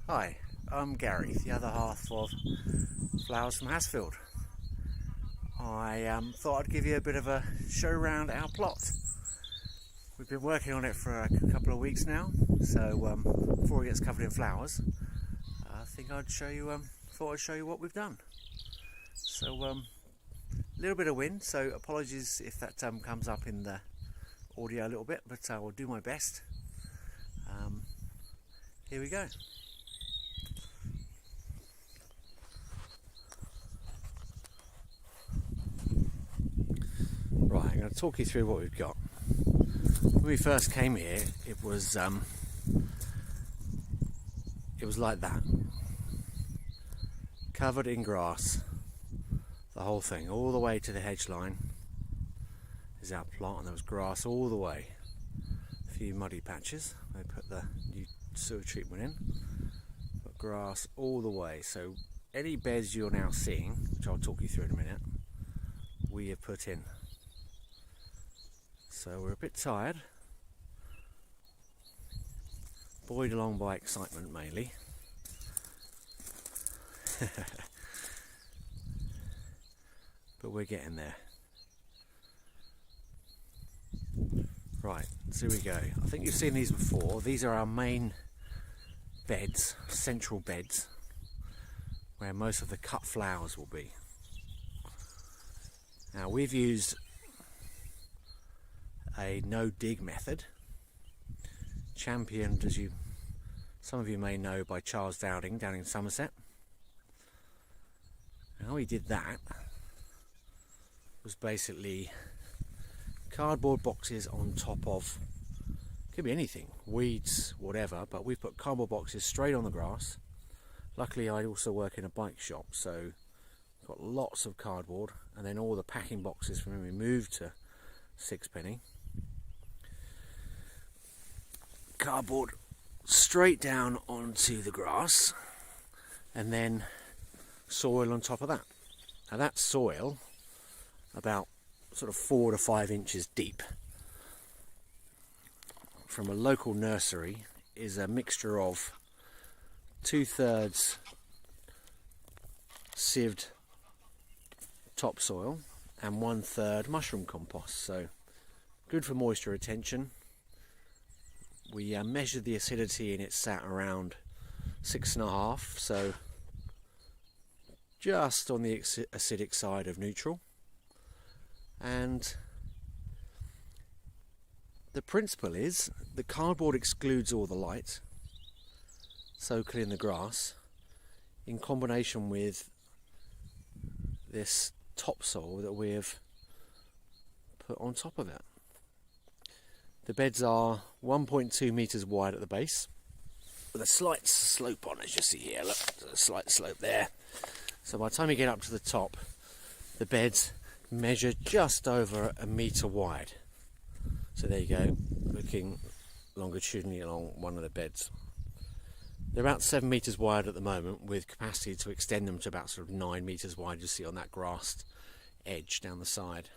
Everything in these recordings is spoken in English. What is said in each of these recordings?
Hi, I'm Gary, the other half of Flowers from Hasfield. I thought I'd give you a bit of a show round our plot. We've been working on it for a couple of weeks now, so before it gets covered in flowers, I think thought I'd show you what we've done. So, a little bit of wind, so apologies if that comes up in the audio a little bit, but I will do my best. Here we go. Right, I'm going to talk you through what we've got. When we first came here, it was like that, covered in grass, the whole thing, all the way to the hedge line is our plot, and there was grass all the way. A few muddy patches, they put the new sewer treatment in, but grass all the way. So any beds you're now seeing, which I'll talk you through in a minute, we have put in. So we're a bit tired, buoyed along by excitement mainly. But we're getting there. Right, so here we go. I think you've seen these before. These are our main beds, central beds, where most of the cut flowers will be. Now we've used a no-dig method, championed, as some of you may know, by Charles Dowding down in Somerset. And how he did that was basically cardboard boxes on top of, could be anything, weeds, whatever, but we've put cardboard boxes straight on the grass. Luckily I also work in a bike shop, so got lots of cardboard, and then all the packing boxes from when we moved to Sixpenny. Cardboard straight down onto the grass, and then soil on top of that. Now that soil, about sort of 4 to 5 inches deep, from a local nursery, is a mixture of 2/3 sieved topsoil and 1/3 mushroom compost, so good for moisture retention. We measured the acidity and it sat around 6.5, so just on the acidic side of neutral. And the principle is the cardboard excludes all the light, so clean the grass, in combination with this topsoil that we have put on top of it. The beds are 1.2 metres wide at the base, with a slight slope on, as you see here. Look, there's a slight slope there. So by the time you get up to the top, the beds measure just over 1 metre wide. So there you go, looking longitudinally along one of the beds. They're about 7 metres wide at the moment, with capacity to extend them to about sort of 9 metres wide, you see on that grassed edge down the side.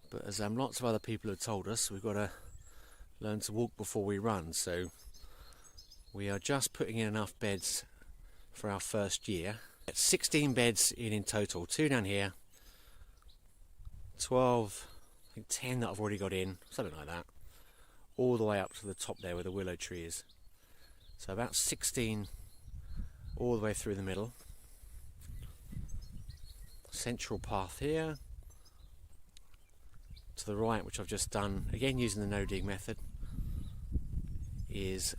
But as lots of other people have told us, we've got to learn to walk before we run, so we are just putting in enough beds for our first year. 16 beds in total, 2 down here, 12, I think 10 that I've already got in, something like that, all the way up to the top there where the willow tree is. So about 16 all the way through the middle. Central path here. To the right, which I've just done, again using the no-dig method, is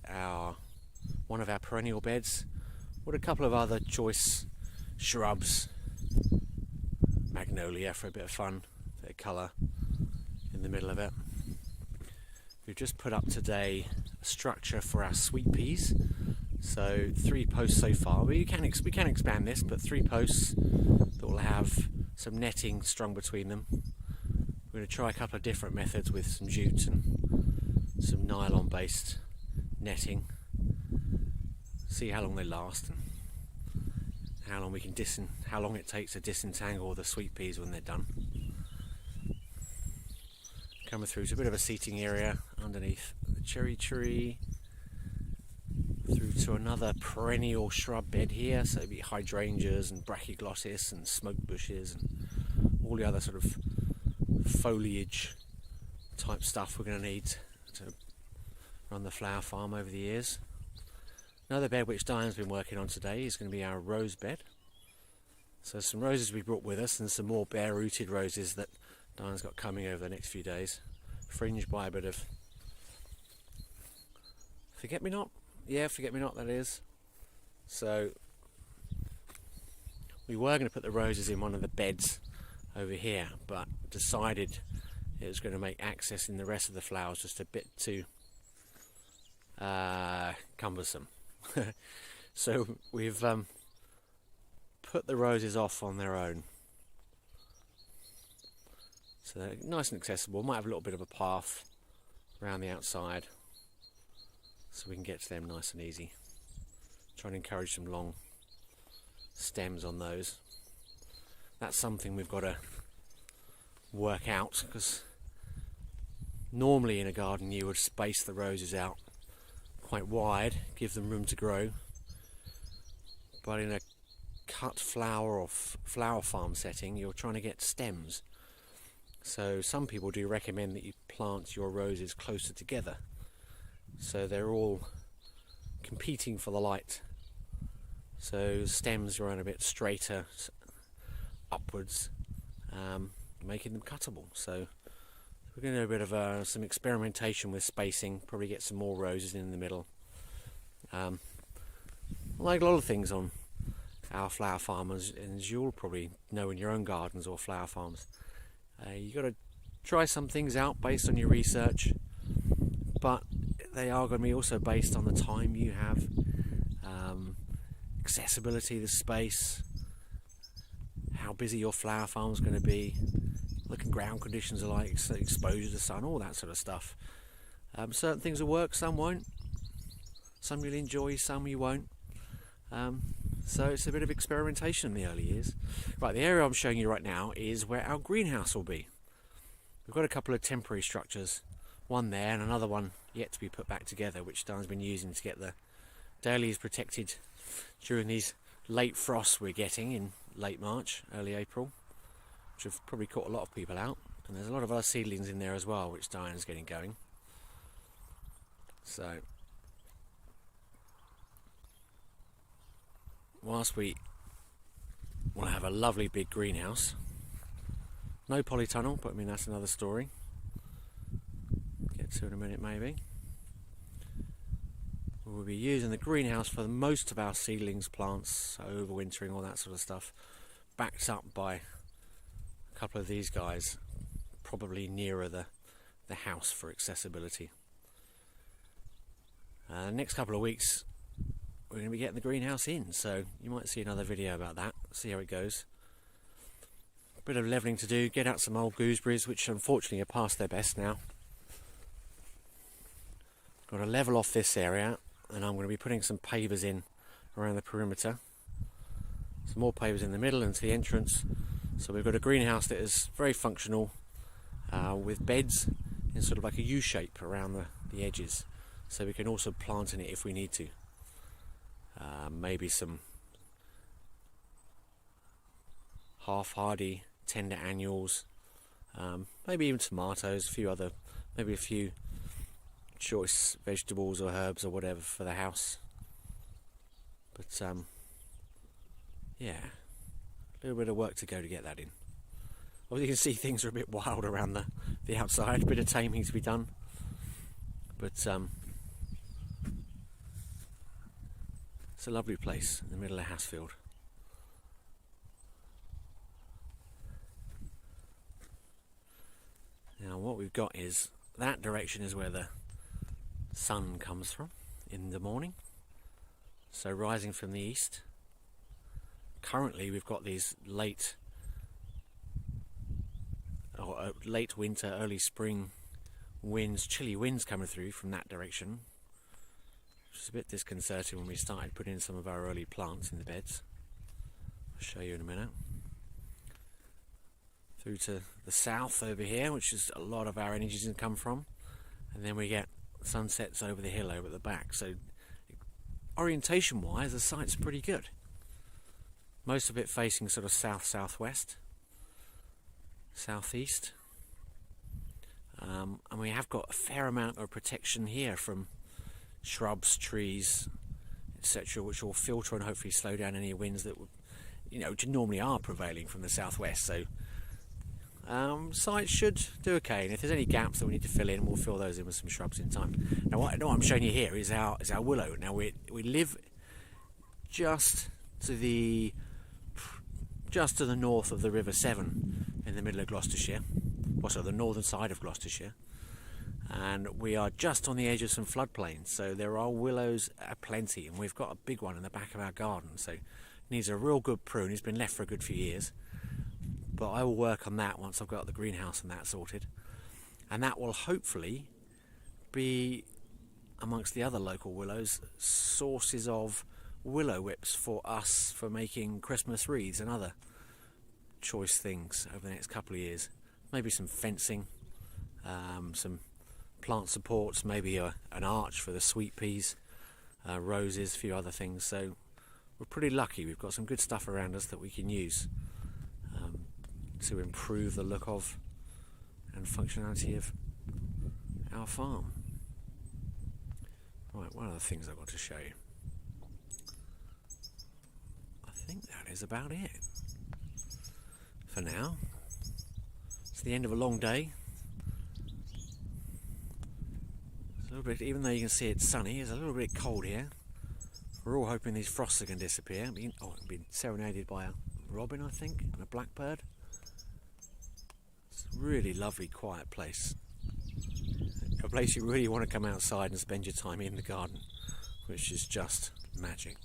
one of our perennial beds, with a couple of other choice shrubs, magnolia for a bit of fun, a bit of colour in the middle of it. We've just put up today a structure for our sweet peas, so 3 posts so far. We can expand this, but 3 posts that will have some netting strung between them. We're going to try a couple of different methods with some jute and some nylon based netting, see how long they last and how long it takes to disentangle the sweet peas when they're done. Coming through to a bit of a seating area underneath the cherry tree, through to another perennial shrub bed here, so it'd be hydrangeas and brachioglossis and smoke bushes and all the other sort of foliage type stuff we're going to need to run the flower farm over the years. Another bed which Diane's been working on today is going to be our rose bed. So some roses we brought with us and some more bare rooted roses that Diane's got coming over the next few days, fringed by a bit of forget-me-not. Yeah, forget-me-not that is. So we were going to put the roses in one of the beds over here, but decided it was going to make accessing the rest of the flowers just a bit too cumbersome. So we've put the roses off on their own. So they're nice and accessible. Might have a little bit of a path around the outside so we can get to them nice and easy. Try and encourage some long stems on those. That's something we've got to work out, because normally in a garden you would space the roses out quite wide, give them room to grow, but in a cut flower or flower farm setting you're trying to get stems. So some people do recommend that you plant your roses closer together so they're all competing for the light, so stems run a bit straighter upwards, making them cuttable. So we're going to do a bit of some experimentation with spacing, probably get some more roses in the middle. Like a lot of things on our flower farm, as you'll probably know in your own gardens or flower farms, you've got to try some things out based on your research, but they are going to be also based on the time you have, accessibility, the space, how busy your flower farm is going to be, what the ground conditions are like, exposure to sun, all that sort of stuff. Certain things will work, some won't. Some you'll enjoy, some you won't. So it's a bit of experimentation in the early years. Right, the area I'm showing you right now is where our greenhouse will be. We've got a couple of temporary structures, one there and another one yet to be put back together, which Diane's been using to get the dahlias protected during these late frosts we're getting in late March, early April, which have probably caught a lot of people out. And there's a lot of other seedlings in there as well, which Diane's getting going. So whilst we want to have a lovely big greenhouse, no polytunnel, but I mean that's another story, get to in a minute maybe. We'll be using the greenhouse for most of our seedlings, plants, overwintering, all that sort of stuff, backed up by a couple of these guys, probably nearer the house for accessibility. Next couple of weeks we're going to be getting the greenhouse in, so you might see another video about that, see how it goes. A bit of levelling to do, get out some old gooseberries which unfortunately are past their best now. Got to level off this area, and I'm going to be putting some pavers in around the perimeter. Some more pavers in the middle and to the entrance. So we've got a greenhouse that is very functional, with beds in sort of like a U shape around the edges. So we can also plant in it if we need to. Maybe some half-hardy tender annuals, maybe even tomatoes, maybe a few choice vegetables or herbs or whatever for the house. But yeah, a little bit of work to go to get that in. Obviously you can see things are a bit wild around the outside, a bit of taming to be done, but it's a lovely place in the middle of Hasfield. Now what we've got is, that direction is where the sun comes from in the morning, so rising from the east. Currently we've got these late winter, early spring winds, chilly winds coming through from that direction, which is a bit disconcerting when we started putting in some of our early plants in the beds. I'll show you in a minute. Through to the south over here, which is a lot of our energies can come from, and then we get sunsets over the hill over at the back, so orientation wise the site's pretty good. Most of it facing sort of south-southwest, southeast, and we have got a fair amount of protection here from shrubs, trees, etc., which will filter and hopefully slow down any winds that would, which normally are prevailing from the southwest. So site should do okay, and if there's any gaps that we need to fill in, we'll fill those in with some shrubs in time. Now what I'm showing you here is our willow. Now we live just to the north of the River Severn in the middle of Gloucestershire, also the northern side of Gloucestershire, and we are just on the edge of some floodplains, so there are willows aplenty, and we've got a big one in the back of our garden, so it needs a real good prune. It's been left for a good few years, but I will work on that once I've got the greenhouse and that sorted, and that will hopefully be, amongst the other local willows, sources of willow whips for us for making Christmas wreaths and other choice things over the next couple of years. Maybe some fencing, some plant supports, maybe an arch for the sweet peas, roses, a few other things. So we're pretty lucky. We've got some good stuff around us that we can use to improve the look of and functionality of our farm. Right, one of the things I've got to show you. I think that is about it for now. It's the end of a long day. It's a little bit, even though you can see it's sunny, it's a little bit cold here. We're all hoping these frosts are going to disappear. I've been serenaded by a robin, I think, and a blackbird. It's a really lovely, quiet place. A place you really want to come outside and spend your time in the garden, which is just magic.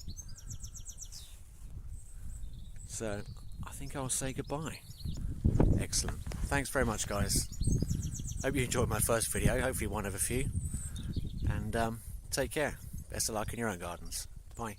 So I think I'll say goodbye. Excellent. Thanks very much, guys. Hope you enjoyed my first video, hopefully one of a few. And take care. Best of luck in your own gardens. Bye.